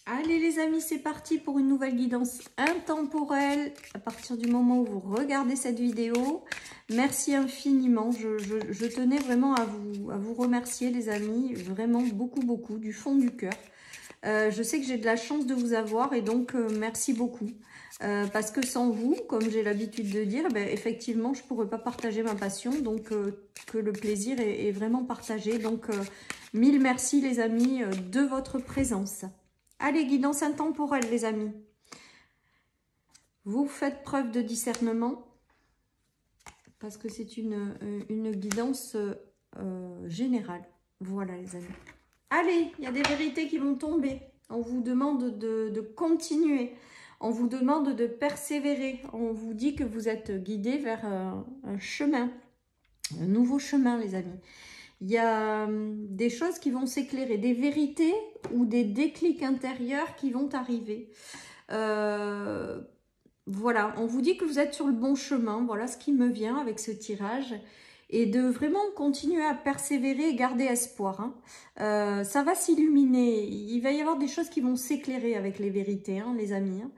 Allez les amis, c'est parti pour une nouvelle guidance intemporelle à partir du moment où vous regardez cette vidéo. Merci infiniment, je tenais vraiment à vous remercier les amis, vraiment beaucoup du fond du cœur. Je sais que j'ai de la chance de vous avoir et donc merci beaucoup. Parce que sans vous, comme j'ai l'habitude de dire, ben, effectivement, je ne pourrais pas partager ma passion. Donc, que le plaisir est vraiment partagé. Donc, mille merci les amis de votre présence. Allez, guidance intemporelle les amis. Vous faites preuve de discernement. Parce que c'est une guidance générale. Voilà les amis. Allez, il y a des vérités qui vont tomber. On vous demande de continuer. On vous demande de persévérer. On vous dit que vous êtes guidé vers un chemin. Un nouveau chemin, les amis. Il y a des choses qui vont s'éclairer. Des vérités ou des déclics intérieurs qui vont arriver. Voilà, on vous dit que vous êtes sur le bon chemin. Voilà ce qui me vient avec ce tirage. Et de vraiment continuer à persévérer et garder espoir. Hein. Ça va s'illuminer. Il va y avoir des choses qui vont s'éclairer avec les vérités, hein, les amis. Hein.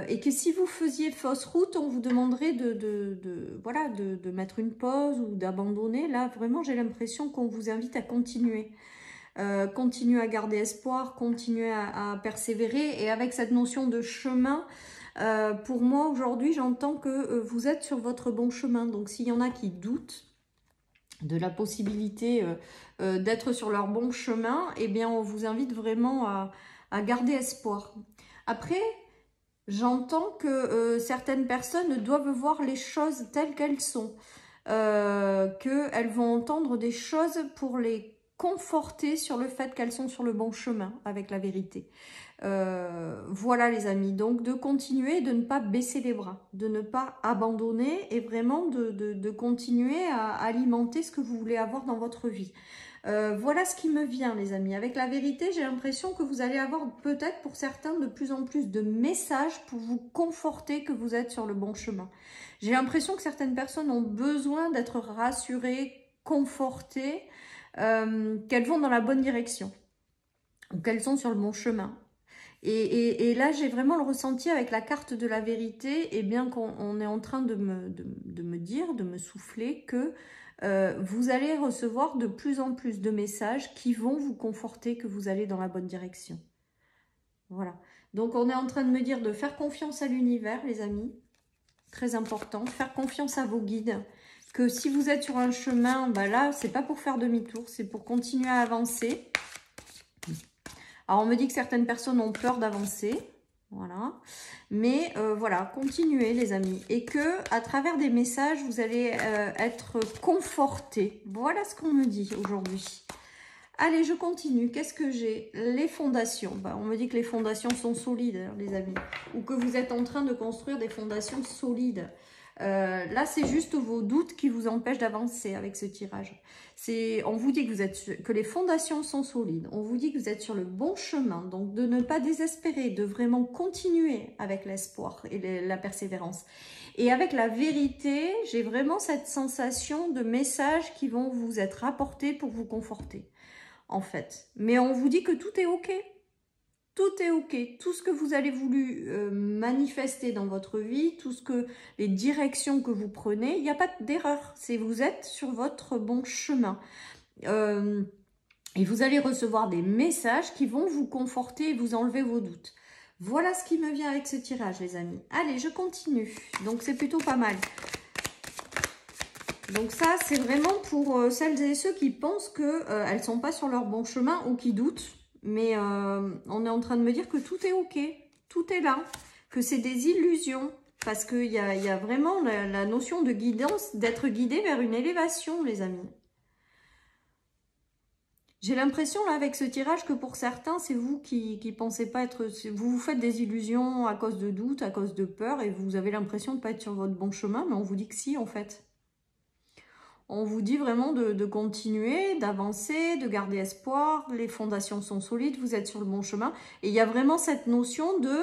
Et que si vous faisiez fausse route, on vous demanderait de mettre une pause ou d'abandonner. Là, vraiment, j'ai l'impression qu'on vous invite à continuer. Continuer à garder espoir, continuer à persévérer. Et avec cette notion de chemin... pour moi, aujourd'hui, j'entends que vous êtes sur votre bon chemin. Donc, s'il y en a qui doutent de la possibilité d'être sur leur bon chemin, eh bien, on vous invite vraiment à garder espoir. Après, j'entends que certaines personnes doivent voir les choses telles qu'elles sont. Qu'elles vont entendre des choses pour les conforter sur le fait qu'elles sont sur le bon chemin avec la vérité. Voilà les amis, donc de continuer, de ne pas baisser les bras, de ne pas abandonner et vraiment de continuer à alimenter ce que vous voulez avoir dans votre vie. Voilà ce qui me vient les amis. Avec la vérité, j'ai l'impression que vous allez avoir peut-être pour certains de plus en plus de messages pour vous conforter que vous êtes sur le bon chemin. J'ai l'impression que certaines personnes ont besoin d'être rassurées, confortées, qu'elles vont dans la bonne direction, ou qu'elles sont sur le bon chemin. Et là, j'ai vraiment le ressenti avec la carte de la vérité, et bien qu'on est en train de me dire, de me souffler que vous allez recevoir de plus en plus de messages qui vont vous conforter que vous allez dans la bonne direction. Voilà. Donc, on est en train de me dire de faire confiance à l'univers, les amis. Très important. Faire confiance à vos guides. Que si vous êtes sur un chemin, bah là, c'est pas pour faire demi-tour, c'est pour continuer à avancer. Alors, on me dit que certaines personnes ont peur d'avancer, voilà. Mais voilà, continuez les amis. Et que à travers des messages, vous allez être confortés. Voilà ce qu'on me dit aujourd'hui. Allez, je continue. Qu'est-ce que j'ai? Les fondations. Bah, on me dit que les fondations sont solides, hein, les amis. Ou que vous êtes en train de construire des fondations solides. Là, c'est juste vos doutes qui vous empêchent d'avancer avec ce tirage. On vous dit que les fondations sont solides. On vous dit que vous êtes sur le bon chemin. Donc, de ne pas désespérer, de vraiment continuer avec l'espoir et la persévérance. Et avec la vérité, j'ai vraiment cette sensation de messages qui vont vous être apportés pour vous conforter, en fait. Mais on vous dit que tout est OK. Tout est OK, tout ce que vous avez voulu manifester dans votre vie, les directions que vous prenez, il n'y a pas d'erreur. Vous êtes sur votre bon chemin. Et vous allez recevoir des messages qui vont vous conforter et vous enlever vos doutes. Voilà ce qui me vient avec ce tirage, les amis. Allez, je continue. Donc, c'est plutôt pas mal. Donc ça, c'est vraiment pour celles et ceux qui pensent qu'elles ne sont pas sur leur bon chemin ou qui doutent. Mais on est en train de me dire que tout est OK, tout est là, que c'est des illusions. Parce qu'il y a vraiment la notion de guidance, d'être guidé vers une élévation, les amis. J'ai l'impression, là, avec ce tirage, que pour certains, c'est vous qui pensez pas être... Vous vous faites des illusions à cause de doutes, à cause de peur, et vous avez l'impression de ne pas être sur votre bon chemin, mais on vous dit que si, en fait. On vous dit vraiment de continuer, d'avancer, de garder espoir. Les fondations sont solides, vous êtes sur le bon chemin. Et il y a vraiment cette notion de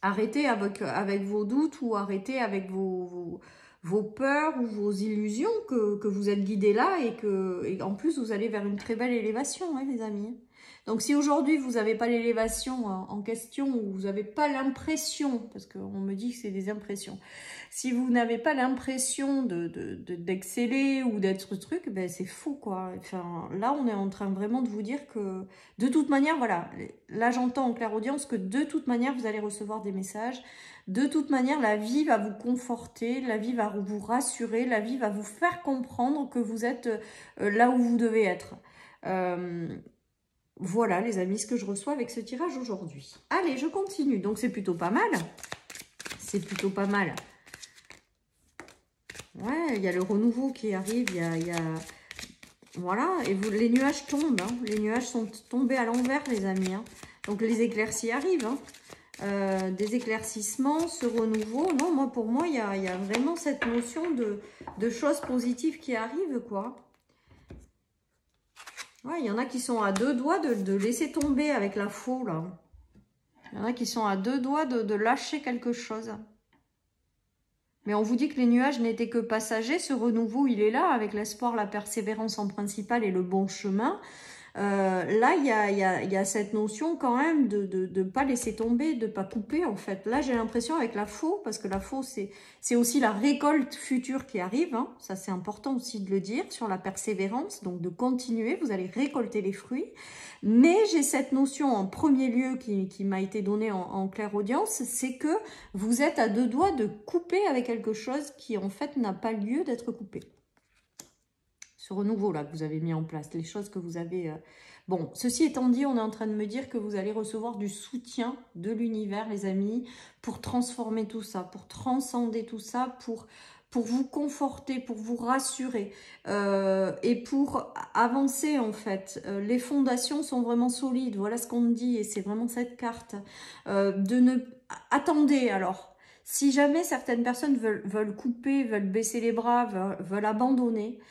arrêter avec vos doutes ou arrêter avec vos peurs ou vos illusions que vous êtes guidés là et en plus vous allez vers une très belle élévation, hein, les amis. Donc si aujourd'hui vous n'avez pas l'élévation en question, ou vous n'avez pas l'impression, parce qu'on me dit que c'est des impressions, si vous n'avez pas l'impression d'exceller ou d'être truc, ben c'est faux quoi. Enfin, là on est en train vraiment de vous dire que de toute manière, voilà, là j'entends en clairaudience que de toute manière vous allez recevoir des messages, de toute manière la vie va vous conforter, la vie va vous rassurer, la vie va vous faire comprendre que vous êtes là où vous devez être. Voilà les amis, ce que je reçois avec ce tirage aujourd'hui. Allez, je continue. Donc c'est plutôt pas mal. C'est plutôt pas mal. Ouais, il y a le renouveau qui arrive. Il y a... Voilà, et vous, les nuages tombent. Hein. Les nuages sont tombés à l'envers, les amis. Hein. Donc les éclaircies arrivent. Hein. Des éclaircissements, ce renouveau. Non, moi pour moi, il y a vraiment cette notion de choses positives qui arrivent, quoi. Ouais, il y en a qui sont à deux doigts de laisser tomber avec la faux, là. Il y en a qui sont à deux doigts de lâcher quelque chose. Mais on vous dit que les nuages n'étaient que passagers. Ce renouveau, il est là, avec l'espoir, la persévérance en principal et le bon chemin. Là, il y a cette notion quand même de ne pas laisser tomber, de ne pas couper, en fait. Là, j'ai l'impression avec la faux, parce que la faux, c'est aussi la récolte future qui arrive. Hein. Ça, c'est important aussi de le dire, sur la persévérance. Donc, de continuer, vous allez récolter les fruits. Mais j'ai cette notion en premier lieu qui m'a été donnée en clairaudience, c'est que vous êtes à deux doigts de couper avec quelque chose qui, en fait, n'a pas lieu d'être coupé. Ce renouveau là que vous avez mis en place, les choses que vous avez... Bon, ceci étant dit, on est en train de me dire que vous allez recevoir du soutien de l'univers, les amis, pour transformer tout ça, pour transcender tout ça, pour vous conforter, pour vous rassurer et pour avancer en fait. Les fondations sont vraiment solides, voilà ce qu'on me dit, et c'est vraiment cette carte. Attendez alors, si jamais certaines personnes veulent couper, veulent baisser les bras, veulent abandonner...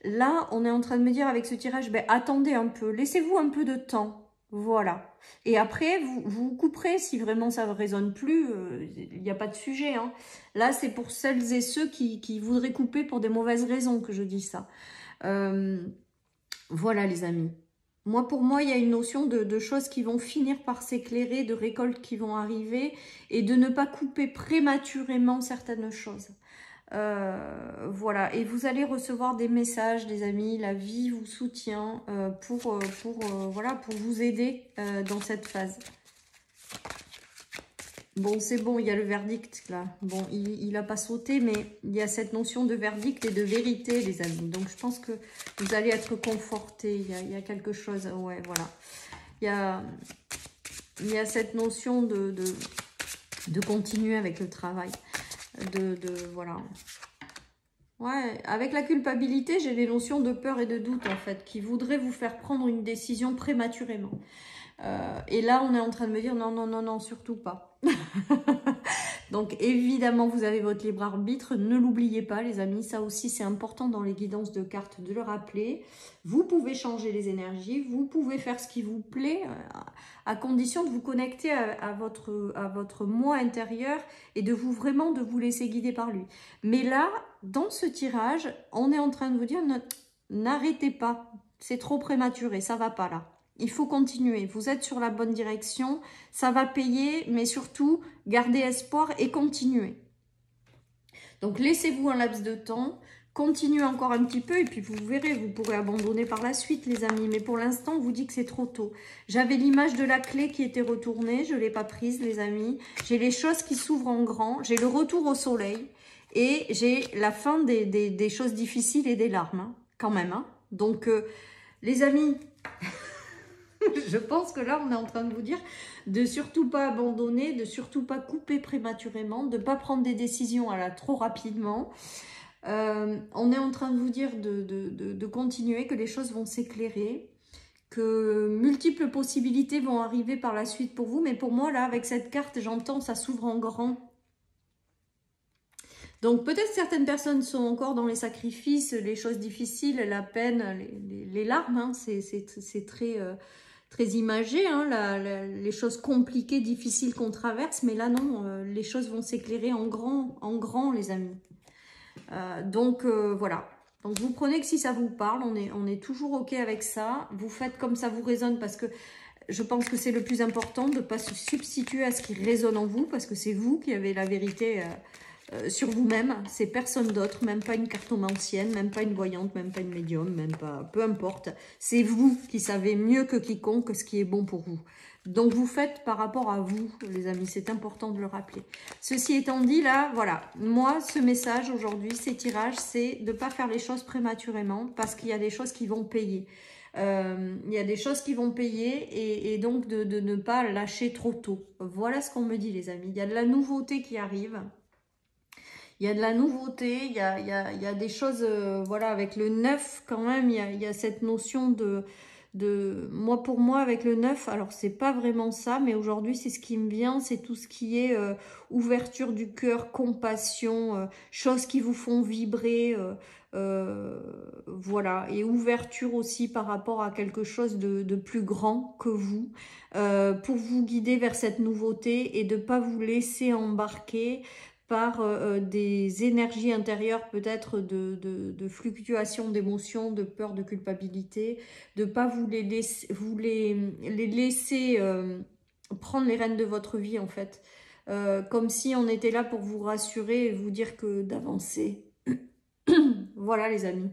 Là, on est en train de me dire avec ce tirage, ben, attendez un peu, laissez-vous un peu de temps, voilà. Et après, vous couperez si vraiment ça ne résonne plus, il n'y a pas de sujet. Hein. Là, c'est pour celles et ceux qui voudraient couper pour des mauvaises raisons que je dis ça. Voilà les amis. Pour moi, il y a une notion de choses qui vont finir par s'éclairer, de récoltes qui vont arriver et de ne pas couper prématurément certaines choses. Voilà, et vous allez recevoir des messages, les amis, la vie vous soutient voilà, pour vous aider dans cette phase. Bon, c'est bon, il y a le verdict là. Bon, il n'a pas sauté, mais il y a cette notion de verdict et de vérité, les amis. Donc, je pense que vous allez être confortés. Il y a quelque chose, ouais, voilà. Il y a cette notion de continuer avec le travail. Voilà. Ouais, avec la culpabilité, j'ai des notions de peur et de doute, en fait, qui voudraient vous faire prendre une décision prématurément. Et là, on est en train de me dire, non, non, non, non, surtout pas. Donc, évidemment, vous avez votre libre arbitre. Ne l'oubliez pas, les amis. Ça aussi, c'est important dans les guidances de cartes de le rappeler. Vous pouvez changer les énergies. Vous pouvez faire ce qui vous plaît, à condition de vous connecter à votre moi intérieur et de vous laisser guider par lui. Mais là, dans ce tirage, on est en train de vous dire, n'arrêtez pas. C'est trop prématuré. Ça va pas là. Il faut continuer, vous êtes sur la bonne direction, ça va payer, mais surtout, gardez espoir et continuez. Donc, laissez-vous un laps de temps, continuez encore un petit peu et puis vous verrez, vous pourrez abandonner par la suite, les amis. Mais pour l'instant, on vous dit que c'est trop tôt. J'avais l'image de la clé qui était retournée, je ne l'ai pas prise, les amis. J'ai les choses qui s'ouvrent en grand, j'ai le retour au soleil et j'ai la fin des choses difficiles et des larmes, hein, quand même. Hein. Donc, les amis... Je pense que là, on est en train de vous dire de surtout pas abandonner, de surtout pas couper prématurément, de ne pas prendre des décisions trop rapidement. On est en train de vous dire de continuer, que les choses vont s'éclairer, que multiples possibilités vont arriver par la suite pour vous. Mais pour moi, là, avec cette carte, j'entends ça s'ouvre en grand. Donc peut-être certaines personnes sont encore dans les sacrifices, les choses difficiles, la peine, les larmes, hein, c'est très... très imagé, hein, les choses compliquées, difficiles qu'on traverse, mais là non, les choses vont s'éclairer en grand, les amis. Donc voilà, Donc vous prenez que si ça vous parle, on est toujours OK avec ça. Vous faites comme ça vous résonne parce que je pense que c'est le plus important de ne pas se substituer à ce qui résonne en vous parce que c'est vous qui avez la vérité sur vous-même. C'est personne d'autre, même pas une cartomancienne, même pas une voyante, même pas une médium, même pas... Peu importe. C'est vous qui savez mieux que quiconque ce qui est bon pour vous. Donc vous faites par rapport à vous, les amis. C'est important de le rappeler. Ceci étant dit, là, voilà. Moi, ce message aujourd'hui, ces tirages, c'est de ne pas faire les choses prématurément parce qu'il y a des choses qui vont payer. Il y a des choses qui vont payer et donc de ne pas lâcher trop tôt. Voilà ce qu'on me dit, les amis. Il y a de la nouveauté qui arrive. Il y a de la nouveauté, il y a des choses, voilà, avec le 9 quand même, il y a cette notion moi pour moi avec le 9, alors c'est pas vraiment ça, mais aujourd'hui c'est ce qui me vient, c'est tout ce qui est ouverture du cœur, compassion, choses qui vous font vibrer, voilà, et ouverture aussi par rapport à quelque chose de plus grand que vous, pour vous guider vers cette nouveauté et de ne pas vous laisser embarquer par des énergies intérieures peut-être de fluctuation d'émotions, de peur, de culpabilité, de ne pas vous les laisser prendre les rênes de votre vie en fait. Comme si on était là pour vous rassurer et vous dire que d'avancer. Voilà les amis,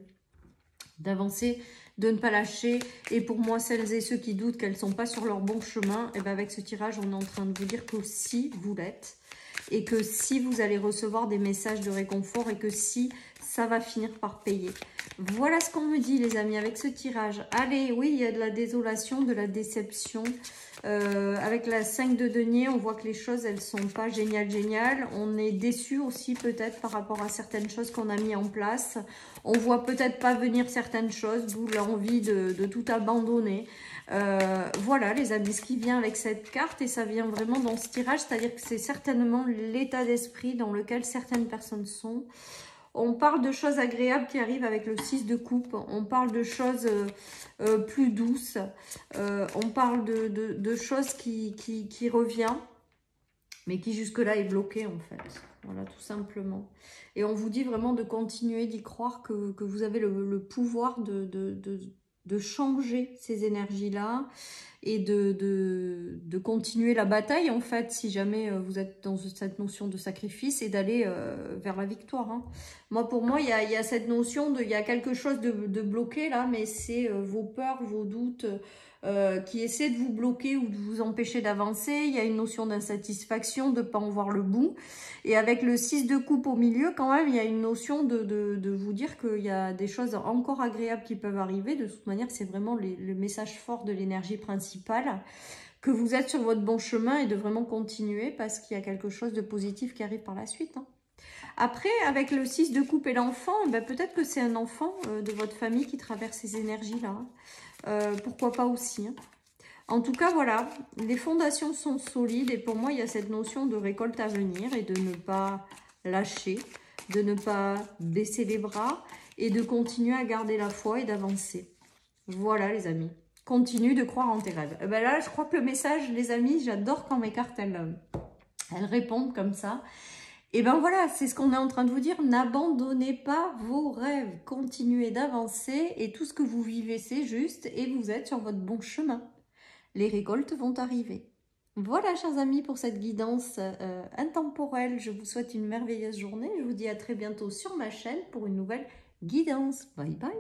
d'avancer, de ne pas lâcher. Et pour moi, celles et ceux qui doutent qu'elles ne sont pas sur leur bon chemin, et bien avec ce tirage, on est en train de vous dire que si vous l'êtes, et que si vous allez recevoir des messages de réconfort et que si ça va finir par payer. Voilà ce qu'on me dit les amis avec ce tirage. Allez, oui, il y a de la désolation, de la déception. Avec la 5 de denier, on voit que les choses, elles sont pas géniales. On est déçu aussi peut-être par rapport à certaines choses qu'on a mis en place. On voit peut-être pas venir certaines choses, d'où l'envie de tout abandonner. Voilà les amis, ce qui vient avec cette carte, et ça vient vraiment dans ce tirage, c'est-à-dire que c'est certainement l'état d'esprit dans lequel certaines personnes sont. On parle de choses agréables qui arrivent avec le 6 de coupe. On parle de choses plus douces. On parle de choses qui revient, mais qui jusque-là est bloqué en fait. Voilà, tout simplement. Et on vous dit vraiment de continuer d'y croire que vous avez le pouvoir de changer ces énergies-là et de continuer la bataille, en fait, si jamais vous êtes dans cette notion de sacrifice et d'aller vers la victoire. Hein. Moi, pour moi, il y a cette notion il y a quelque chose de bloqué là, mais c'est vos peurs, vos doutes qui essaient de vous bloquer ou de vous empêcher d'avancer. Il y a une notion d'insatisfaction, de ne pas en voir le bout. Et avec le 6 de coupe au milieu, quand même, il y a une notion de vous dire qu'il y a des choses encore agréables qui peuvent arriver. De toute manière, c'est vraiment le message fort de l'énergie principale, que vous êtes sur votre bon chemin et de vraiment continuer parce qu'il y a quelque chose de positif qui arrive par la suite. Hein. Après, avec le 6 de coupe et l'enfant, ben, peut-être que c'est un enfant de votre famille qui traverse ces énergies-là. Hein. Pourquoi pas aussi. Hein. En tout cas, voilà, les fondations sont solides et pour moi, il y a cette notion de récolte à venir et de ne pas lâcher, de ne pas baisser les bras et de continuer à garder la foi et d'avancer. Voilà, les amis. Continue de croire en tes rêves. Et ben là, je crois que le message, les amis, j'adore quand mes cartes, elles répondent comme ça. Et ben voilà, c'est ce qu'on est en train de vous dire. N'abandonnez pas vos rêves. Continuez d'avancer et tout ce que vous vivez, c'est juste et vous êtes sur votre bon chemin. Les récoltes vont arriver. Voilà, chers amis, pour cette guidance intemporelle. Je vous souhaite une merveilleuse journée. Je vous dis à très bientôt sur ma chaîne pour une nouvelle guidance. Bye bye.